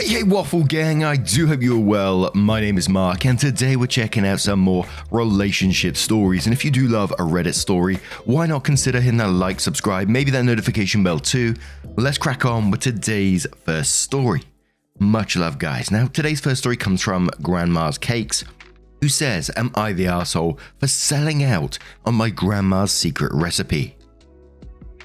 Hey Waffle Gang, I do hope you're well. My name is Mark and today we're checking out some more relationship stories. And if you do love a Reddit story, why not consider hitting that like, subscribe, maybe that notification bell too. Let's crack on with today's first story. Much love guys. Now today's first story comes from Grandma's Cakes, who says, am I the arsehole for selling out on my grandma's secret recipe?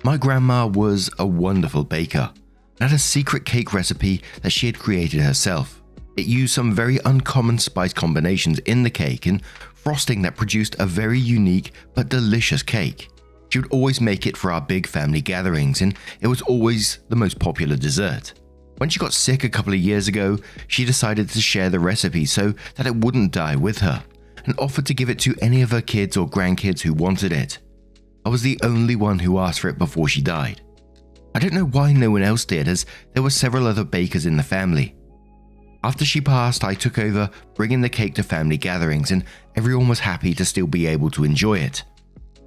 My grandma was a wonderful baker. Had a secret cake recipe that she had created herself. It used some very uncommon spice combinations in the cake and frosting that produced a very unique but delicious cake. She would always make it for our big family gatherings and it was always the most popular dessert. When she got sick a couple of years ago, she decided to share the recipe so that it wouldn't die with her and offered to give it to any of her kids or grandkids who wanted it. I was the only one who asked for it before she died. I don't know why no one else did, as there were several other bakers in the family. After she passed, I took over bringing the cake to family gatherings and everyone was happy to still be able to enjoy it.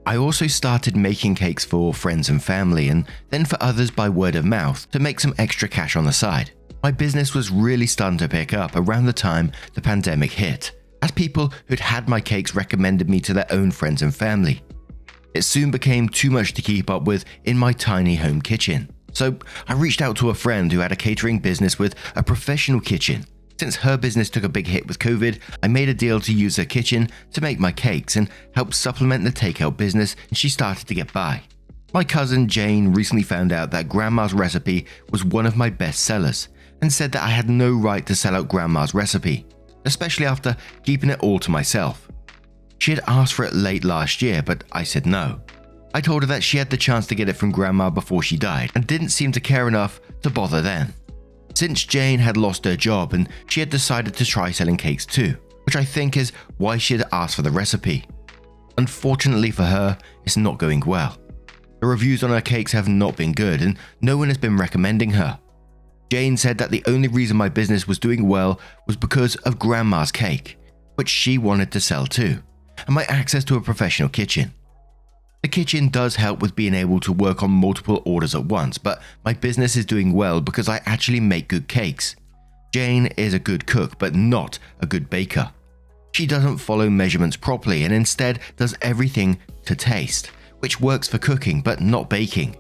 I also started making cakes for friends and family and then for others by word of mouth to make some extra cash on the side. My business was really starting to pick up around the time the pandemic hit, as people who'd had my cakes recommended me to their own friends and family. It soon became too much to keep up with in my tiny home kitchen. So I reached out to a friend who had a catering business with a professional kitchen. Since her business took a big hit with COVID, I made a deal to use her kitchen to make my cakes and help supplement the takeout business, and she started to get by. My cousin Jane recently found out that Grandma's recipe was one of my best sellers and said that I had no right to sell out Grandma's recipe, especially after keeping it all to myself. She had asked for it late last year, but I said no. I told her that she had the chance to get it from Grandma before she died and didn't seem to care enough to bother then. Since Jane had lost her job and she had decided to try selling cakes too, which I think is why she had asked for the recipe. Unfortunately for her, it's not going well. The reviews on her cakes have not been good and no one has been recommending her. Jane said that the only reason my business was doing well was because of Grandma's cake, which she wanted to sell too, and my access to a professional kitchen. The kitchen does help with being able to work on multiple orders at once, but my business is doing well because I actually make good cakes. Jane is a good cook, but not a good baker. She doesn't follow measurements properly and instead does everything to taste, which works for cooking but not baking.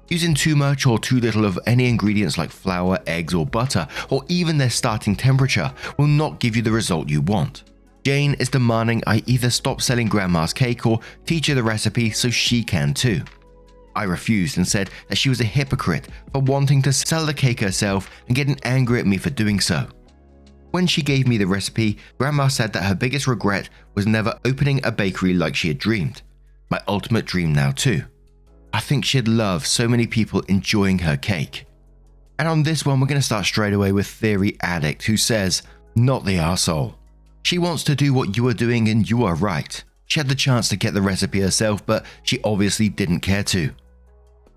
Using too much or too little of any ingredients like flour, eggs or butter, or even their starting temperature will not give you the result you want. Jane is demanding I either stop selling Grandma's cake or teach her the recipe so she can too. I refused and said that she was a hypocrite for wanting to sell the cake herself and getting angry at me for doing so. When she gave me the recipe, Grandma said that her biggest regret was never opening a bakery like she had dreamed. My ultimate dream now too. I think she'd love so many people enjoying her cake. And on this one, we're going to start straight away with Theory Addict, who says, not the arsehole. She wants to do what you are doing and you are right. She had the chance to get the recipe herself, but she obviously didn't care to.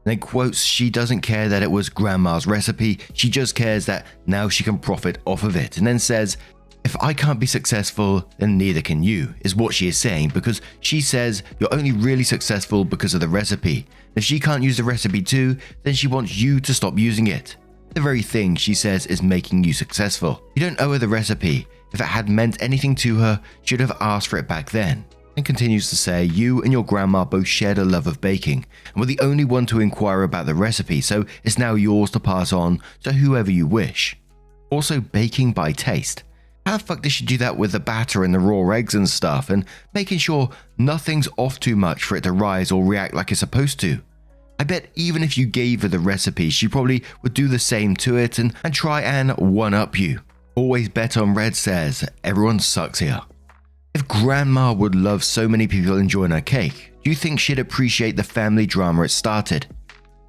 Then quotes, she doesn't care that it was Grandma's recipe, she just cares that now she can profit off of it. And then says, if I can't be successful, then neither can you, is what she is saying, because she says you're only really successful because of the recipe. If she can't use the recipe too, then she wants you to stop using it. The very thing she says is making you successful. You don't owe her the recipe. If it had meant anything to her, she'd have asked for it back then. And continues to say, you and your grandma both shared a love of baking and were the only one to inquire about the recipe, so it's now yours to pass on to whoever you wish. Also, baking by taste. How the fuck does she do that with the batter and the raw eggs and stuff, and making sure nothing's off too much for it to rise or react like it's supposed to? I bet even if you gave her the recipe, she probably would do the same to it and try and one-up you. Always bet on red says, everyone sucks here. If Grandma would love so many people enjoying her cake, do you think she'd appreciate the family drama it started?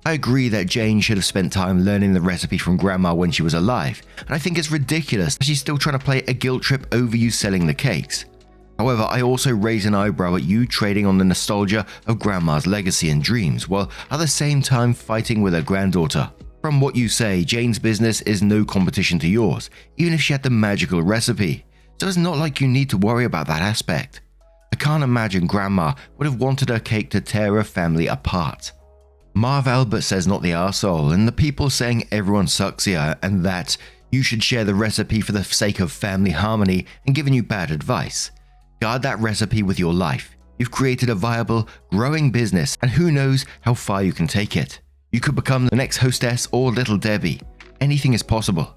I agree that Jane should have spent time learning the recipe from Grandma when she was alive, and I think it's ridiculous that she's still trying to play a guilt trip over you selling the cakes. However, I also raise an eyebrow at you trading on the nostalgia of Grandma's legacy and dreams, while at the same time fighting with her granddaughter. From what you say, Jane's business is no competition to yours, even if she had the magical recipe, so it's not like you need to worry about that aspect. I can't imagine Grandma would have wanted her cake to tear her family apart. Marv Albert says not the arsehole, and the people saying everyone sucks here and that you should share the recipe for the sake of family harmony and giving you bad advice. Guard that recipe with your life. You've created a viable, growing business, and who knows how far you can take it. You could become the next hostess or Little Debbie. Anything is possible.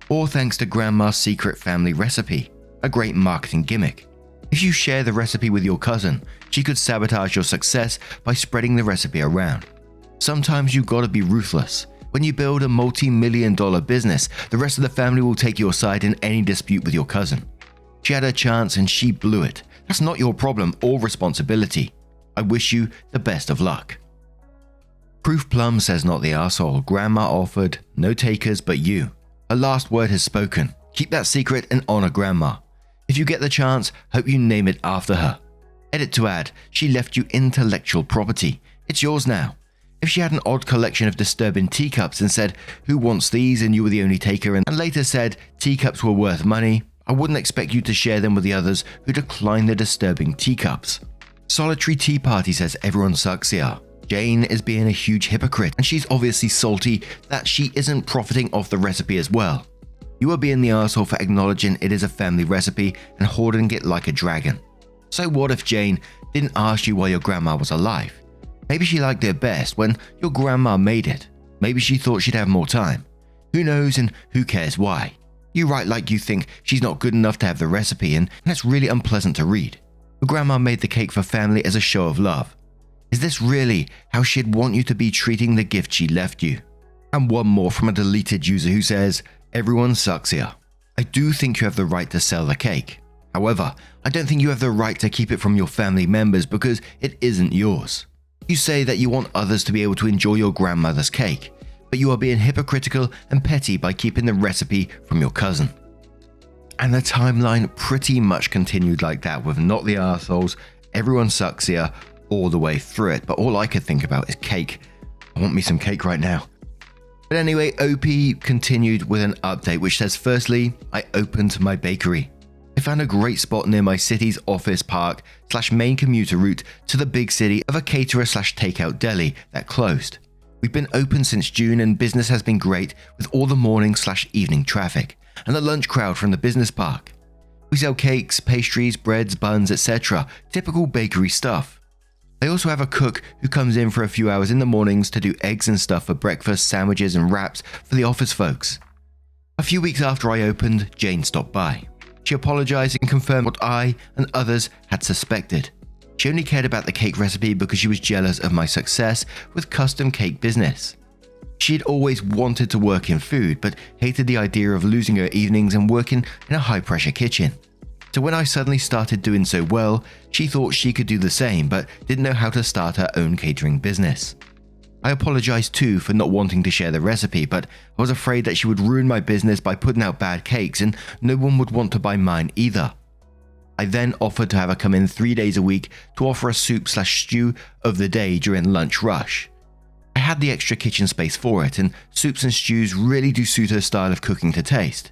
All thanks to Grandma's secret family recipe, a great marketing gimmick. If you share the recipe with your cousin, she could sabotage your success by spreading the recipe around. Sometimes you gotta be ruthless. When you build a multi-million-dollar business, the rest of the family will take your side in any dispute with your cousin. She had her chance and she blew it. That's not your problem or responsibility. I wish you the best of luck. Proof Plum says not the arsehole. Grandma offered, no takers but you. Her last word has spoken. Keep that secret and honor Grandma. If you get the chance, hope you name it after her. Edit to add, she left you intellectual property. It's yours now. If she had an odd collection of disturbing teacups and said, who wants these, and you were the only taker, and later said teacups were worth money, I wouldn't expect you to share them with the others who declined the disturbing teacups. Solitary Tea Party says everyone sucks here. Jane is being a huge hypocrite, and she's obviously salty that she isn't profiting off the recipe as well. You are being the arsehole for acknowledging it is a family recipe and hoarding it like a dragon. So what if Jane didn't ask you while your grandma was alive? Maybe she liked it best when your grandma made it. Maybe she thought she'd have more time. Who knows and who cares why? You write like you think she's not good enough to have the recipe, and that's really unpleasant to read. Your grandma made the cake for family as a show of love. Is this really how she'd want you to be treating the gift she left you? And one more from a deleted user who says, everyone sucks here. I do think you have the right to sell the cake. However, I don't think you have the right to keep it from your family members because it isn't yours. You say that you want others to be able to enjoy your grandmother's cake, but you are being hypocritical and petty by keeping the recipe from your cousin. And the timeline pretty much continued like that with not the arseholes, everyone sucks here, all the way through it. But all I could think about is cake. I want me some cake right now. But anyway, OP continued with an update which says, firstly, I opened my bakery. I found a great spot near my city's office park / main commuter route to the big city of a caterer / takeout deli that closed. We've been open since June and business has been great with all the morning / evening traffic and the lunch crowd from the business park. We sell cakes, pastries, breads, buns, etc. Typical bakery stuff. They also have a cook who comes in for a few hours in the mornings to do eggs and stuff for breakfast, sandwiches and wraps for the office folks. A few weeks after I opened, Jane stopped by. She apologized and confirmed what I and others had suspected. She only cared about the cake recipe because she was jealous of my success with custom cake business. She had always wanted to work in food, but hated the idea of losing her evenings and working in a high-pressure kitchen. So when I suddenly started doing so well, she thought she could do the same, but didn't know how to start her own catering business. I apologized too for not wanting to share the recipe, but I was afraid that she would ruin my business by putting out bad cakes and no one would want to buy mine either. I then offered to have her come in 3 days a week to offer a soup / stew of the day during lunch rush. I had the extra kitchen space for it, and soups and stews really do suit her style of cooking to taste.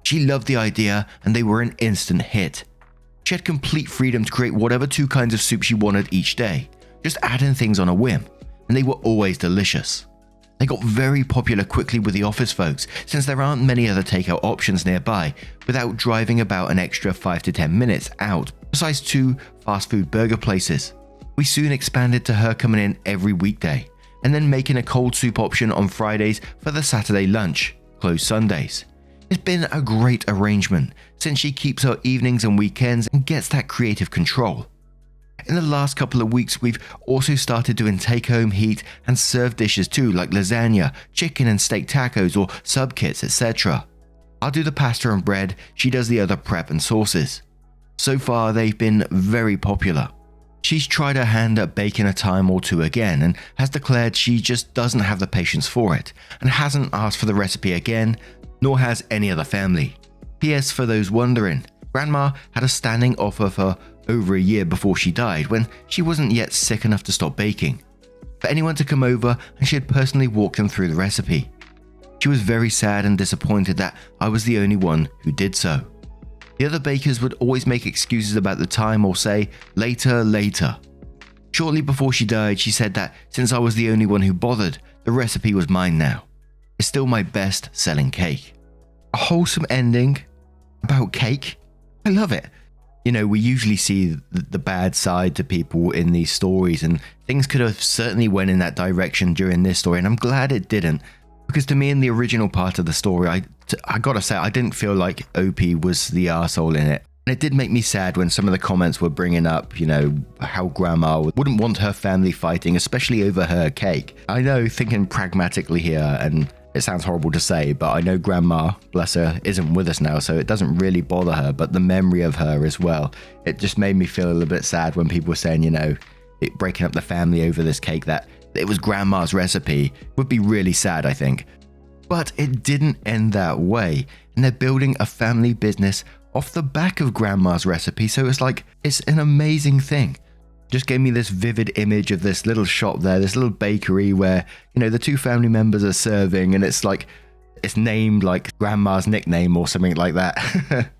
She loved the idea and they were an instant hit. She had complete freedom to create whatever 2 kinds of soup she wanted each day, just adding things on a whim, and they were always delicious. They got very popular quickly with the office folks since there aren't many other takeout options nearby without driving about an extra 5 to 10 minutes out, besides 2 fast food burger places. We soon expanded to her coming in every weekday, and then making a cold soup option on Fridays for the Saturday lunch, closed Sundays. It's been a great arrangement since she keeps her evenings and weekends and gets that creative control. In the last couple of weeks, we've also started doing take-home heat and serve dishes too, like lasagna, chicken and steak tacos or sub kits, etc. I'll do the pasta and bread, she does the other prep and sauces. So far, they've been very popular. She's tried her hand at baking a time or two again and has declared she just doesn't have the patience for it and hasn't asked for the recipe again, nor has any other family. P.S. for those wondering, Grandma had a standing offer for over a year before she died when she wasn't yet sick enough to stop baking, for anyone to come over and she had personally walked them through the recipe. She was very sad and disappointed that I was the only one who did so. The other bakers would always make excuses about the time or say, later, later. Shortly before she died, she said that since I was the only one who bothered, the recipe was mine now. It's still my best selling cake. a wholesome ending about cake. I love it. You know, we usually see the bad side to people in these stories, and things could have certainly went in that direction during this story, and I'm glad it didn't, because to me in the original part of the story, I gotta say, I didn't feel like OP was the arsehole in it. And it did make me sad when some of the comments were bringing up, you know, how grandma wouldn't want her family fighting, especially over her cake. I know, thinking pragmatically here, and it sounds horrible to say, but I know grandma, bless her, isn't with us now, so it doesn't really bother her, but the memory of her as well, it just made me feel a little bit sad when people were saying, you know, breaking up the family over this cake, that it was grandma's recipe, would be really sad, I think. But it didn't end that way, and they're building a family business off the back of grandma's recipe, so it's like, it's an amazing thing. Just gave me this vivid image of this little shop there, this little bakery where, you know, the two family members are serving, and it's like, it's named like grandma's nickname or something like that.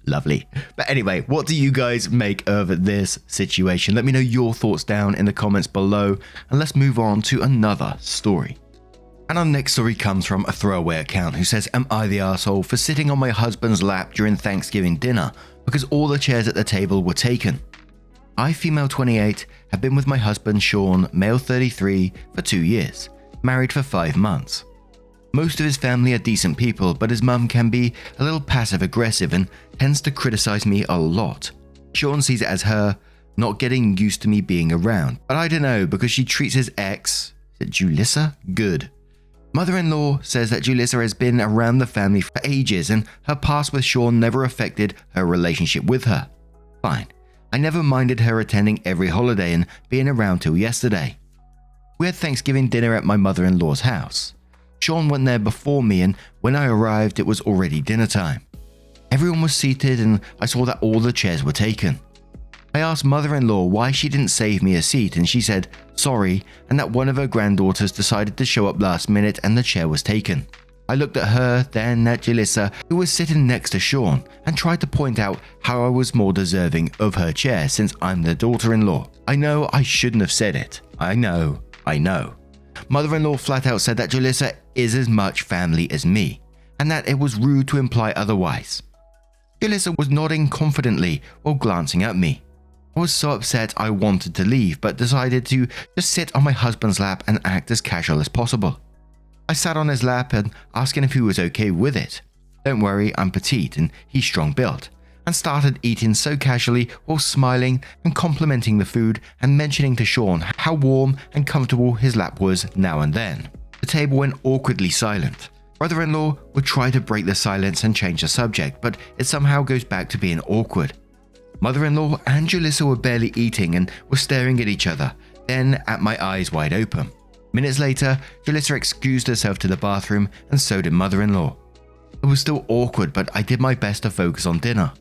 Lovely. But anyway, what do you guys make of this situation? Let me know your thoughts down in the comments below, and let's move on to another story. And our next story comes from a throwaway account who says, am I the arsehole for sitting on my husband's lap during Thanksgiving dinner because all the chairs at the table were taken? I, female 28, have been with my husband Sean, male 33, for 2 years, married for 5 months. Most of his family are decent people, but his mum can be a little passive-aggressive and tends to criticize me a lot. Sean sees it as her not getting used to me being around, but I don't know, because she treats his ex, is it Julissa, good. Mother-in-law says that Julissa has been around the family for ages and her past with Sean never affected her relationship with her. Fine. I never minded her attending every holiday and being around till yesterday. We had Thanksgiving dinner at my mother-in-law's house. Sean went there before me, and when I arrived it was already dinner time. Everyone was seated and I saw that all the chairs were taken. I asked mother-in-law why she didn't save me a seat, and she said sorry, and that one of her granddaughters decided to show up last minute and the chair was taken. I looked at her, then at Julissa, who was sitting next to Sean, and tried to point out how I was more deserving of her chair since I'm the daughter-in-law. I know I shouldn't have said it. I know. Mother-in-law flat out said that Julissa is as much family as me, and that it was rude to imply otherwise. Julissa was nodding confidently while glancing at me. I was so upset I wanted to leave, but decided to just sit on my husband's lap and act as casual as possible. I sat on his lap and asking if he was okay with it. Don't worry, I'm petite and he's strong built, and started eating so casually while smiling and complimenting the food and mentioning to Sean how warm and comfortable his lap was now and then. The table went awkwardly silent. Brother-in-law would try to break the silence and change the subject, but it somehow goes back to being awkward. Mother-in-law and Julissa were barely eating and were staring at each other, then at my eyes wide open. Minutes later, Julissa excused herself to the bathroom, and so did mother-in-law. It was still awkward, but I did my best to focus on dinner.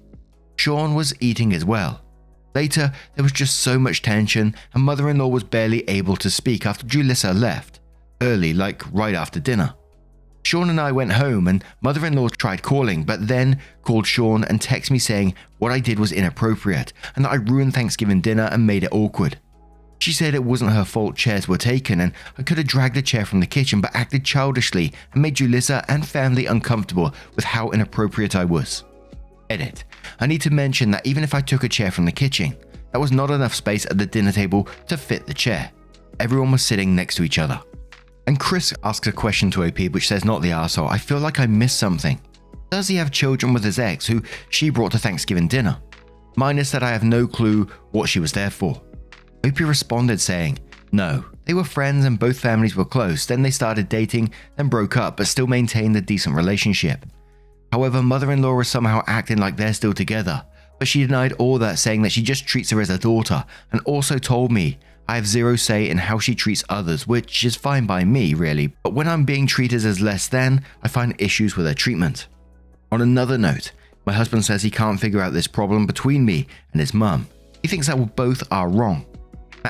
Sean was eating as well. Later, there was just so much tension, and mother-in-law was barely able to speak after Julissa left, early, like right after dinner. Sean and I went home, and mother-in-law tried calling, but then called Sean and texted me saying what I did was inappropriate, and that I ruined Thanksgiving dinner and made it awkward. She said it wasn't her fault chairs were taken, and I could have dragged a chair from the kitchen but acted childishly and made Julissa and family uncomfortable with how inappropriate I was. Edit. I need to mention that even if I took a chair from the kitchen, that was not enough space at the dinner table to fit the chair. Everyone was sitting next to each other. And Chris asks a question to OP which says, not the arsehole, I feel like I missed something. Does he have children with his ex who she brought to Thanksgiving dinner? Minus that I have no clue what she was there for. OP responded saying, no, they were friends and both families were close, then they started dating, then broke up but still maintained a decent relationship. However, mother-in-law was somehow acting like they're still together, but she denied all that, saying that she just treats her as a daughter, and also told me I have zero say in how she treats others, which is fine by me really, but when I'm being treated as less than, I find issues with her treatment. On another note, my husband says he can't figure out this problem between me and his mum. He thinks that both are wrong.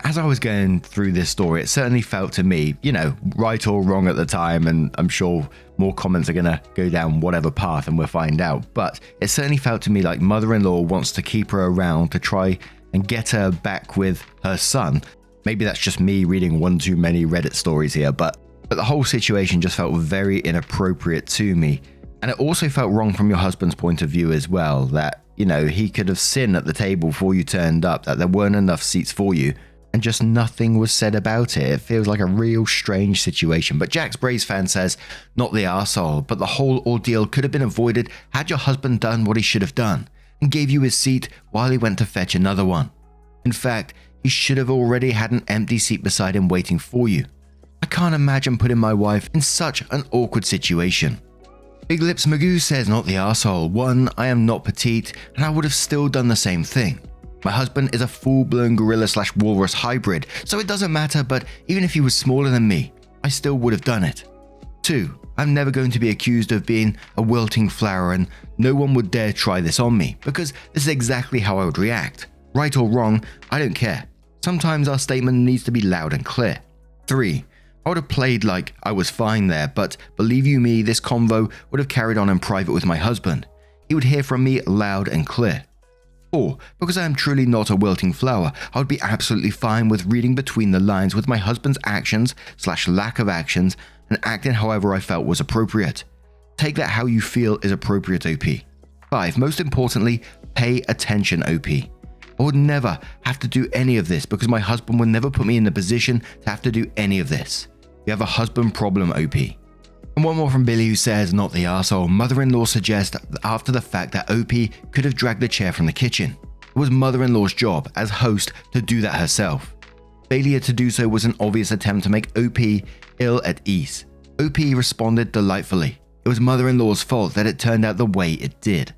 As I was going through this story, it certainly felt to me, right or wrong at the time, and I'm sure more comments are going to go down whatever path and we'll find out, but it certainly felt to me like mother-in-law wants to keep her around to try and get her back with her son. Maybe that's just me reading one too many Reddit stories here, but the whole situation just felt very inappropriate to me. And it also felt wrong from your husband's point of view as well, that, he could have sinned at the table before you turned up, that there weren't enough seats for you, and just nothing was said about it. It feels like a real strange situation. But Jack's Braves fan says, not the arsehole, but the whole ordeal could have been avoided had your husband done what he should have done, and gave you his seat while he went to fetch another one. In fact, he should have already had an empty seat beside him waiting for you. I can't imagine putting my wife in such an awkward situation. Big Lips Magoo says, not the arsehole. 1, I am not petite, and I would have still done the same thing. My husband is a full-blown gorilla/walrus hybrid, so it doesn't matter, but even if he was smaller than me, I still would have done it. 2, I'm never going to be accused of being a wilting flower, and no one would dare try this on me, because this is exactly how I would react. Right or wrong, I don't care. Sometimes our statement needs to be loud and clear. 3, I would have played like I was fine there, but believe you me, this convo would have carried on in private with my husband. He would hear from me loud and clear. 4, because I am truly not a wilting flower, I would be absolutely fine with reading between the lines with my husband's actions/lack of actions and acting however I felt was appropriate. Take that how you feel is appropriate, OP. 5, most importantly, pay attention, OP. I would never have to do any of this because my husband would never put me in the position to have to do any of this. You have a husband problem, OP. And one more from Billy who says, not the arsehole. Mother-in-law suggests after the fact that OP could have dragged the chair from the kitchen. It was mother-in-law's job as host to do that herself. Failure to do so was an obvious attempt to make OP ill at ease. OP responded delightfully. It was mother-in-law's fault that it turned out the way it did.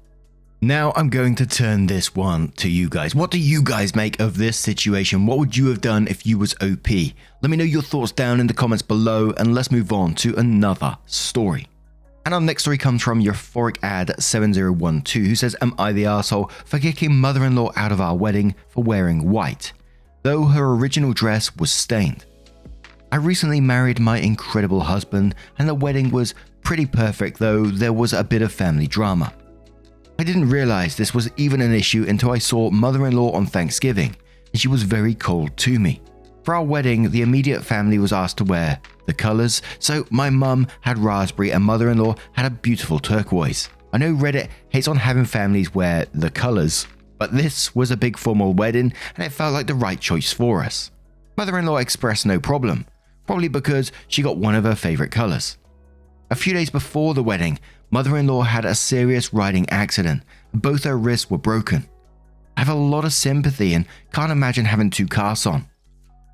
Now I'm going to turn this one to you guys. What do you guys make of this situation? What would you have done if you was OP? Let me know your thoughts down in the comments below, and let's move on to another story. And our next story comes from Euphoric Ad 7012, who says, am I the arsehole for kicking mother-in-law out of our wedding for wearing white, though her original dress was stained? I recently married my incredible husband, and the wedding was pretty perfect, though there was a bit of family drama. I didn't realize this was even an issue until I saw mother-in-law on Thanksgiving, and she was very cold to me. For our wedding, the immediate family was asked to wear the colors, so my mum had raspberry and mother-in-law had a beautiful turquoise. I know Reddit hates on having families wear the colors, but this was a big formal wedding and it felt like the right choice for us. Mother-in-law expressed no problem, probably because she got one of her favorite colors. A few days before the wedding, mother-in-law had a serious riding accident, and both her wrists were broken. I have a lot of sympathy and can't imagine having 2 casts on.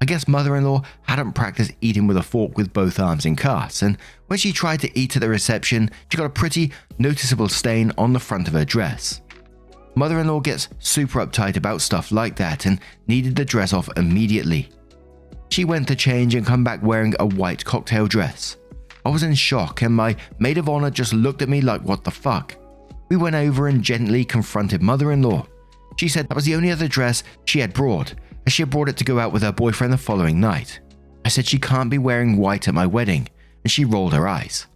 I guess mother-in-law hadn't practiced eating with a fork with both arms in casts, and when she tried to eat at the reception, she got a pretty noticeable stain on the front of her dress. Mother-in-law gets super uptight about stuff like that and needed the dress off immediately. She went to change and come back wearing a white cocktail dress. I was in shock and my maid of honor just looked at me like, what the fuck? We went over and gently confronted mother-in-law. She said that was the only other dress she had brought, as she had brought it to go out with her boyfriend the following night. I said she can't be wearing white at my wedding, and she rolled her eyes.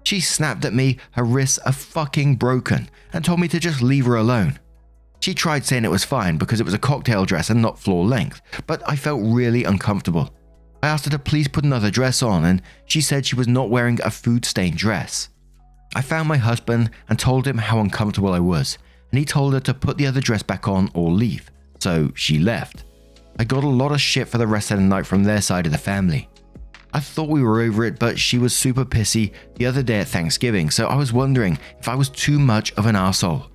She snapped at me, her wrists are fucking broken, and told me to just leave her alone. She tried saying it was fine because it was a cocktail dress and not floor length, but I felt really uncomfortable. I asked her to please put another dress on, and she said she was not wearing a food-stained dress. I found my husband and told him how uncomfortable I was, and he told her to put the other dress back on or leave, so she left. I got a lot of shit for the rest of the night from their side of the family. I thought we were over it, but she was super pissy the other day at Thanksgiving, so I was wondering if I was too much of an arsehole.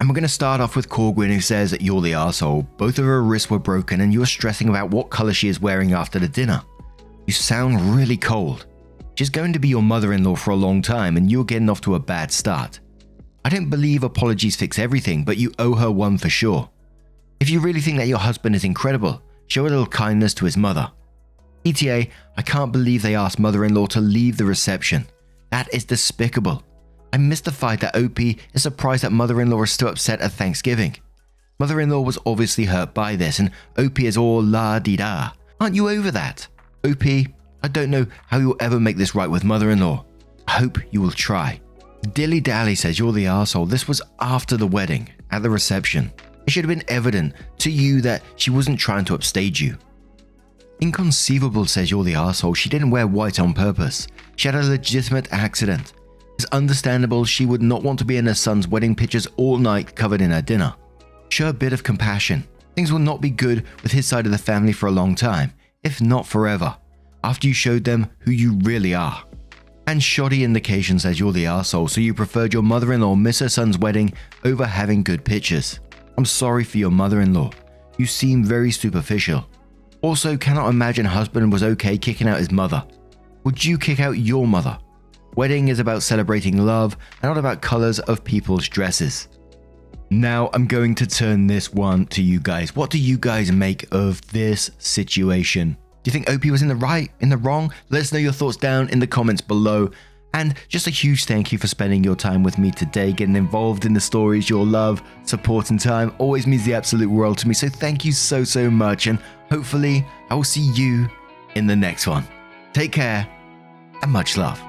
And we're going to start off with Corgwin, who says that you're the arsehole. Both of her wrists were broken and you are stressing about what color she is wearing after the dinner. You sound really cold. She's going to be your mother-in-law for a long time and you're getting off to a bad start. I don't believe apologies fix everything, but you owe her one for sure. If you really think that your husband is incredible, show a little kindness to his mother. ETA, I can't believe they asked mother-in-law to leave the reception. That is despicable. I'm mystified that OP is surprised that mother-in-law is still upset at Thanksgiving. Mother-in-law was obviously hurt by this and OP is all la-di-da. Aren't you over that? OP, I don't know how you'll ever make this right with mother-in-law. I hope you will try. Dilly Dally says you're the arsehole. This was after the wedding, at the reception. It should have been evident to you that she wasn't trying to upstage you. Inconceivable says you're the arsehole. She didn't wear white on purpose. She had a legitimate accident. It's understandable she would not want to be in her son's wedding pictures all night covered in her dinner. Show a bit of compassion. Things will not be good with his side of the family for a long time, if not forever, after you showed them who you really are. And shoddy indications as you're the arsehole, so you preferred your mother-in-law miss her son's wedding over having good pictures. I'm sorry for your mother-in-law. You seem very superficial. Also, cannot imagine husband was okay kicking out his mother. Would you kick out your mother? Wedding is about celebrating love and not about colors of people's dresses. Now I'm going to turn this one to you guys. What do you guys make of this situation? Do you think Opie was in the right, in the wrong? Let us know your thoughts down in the comments below. And just a huge thank you for spending your time with me today, getting involved in the stories. Your love, support and time always means the absolute world to me. So thank you so much, and hopefully I will see you in the next one. Take care and much love.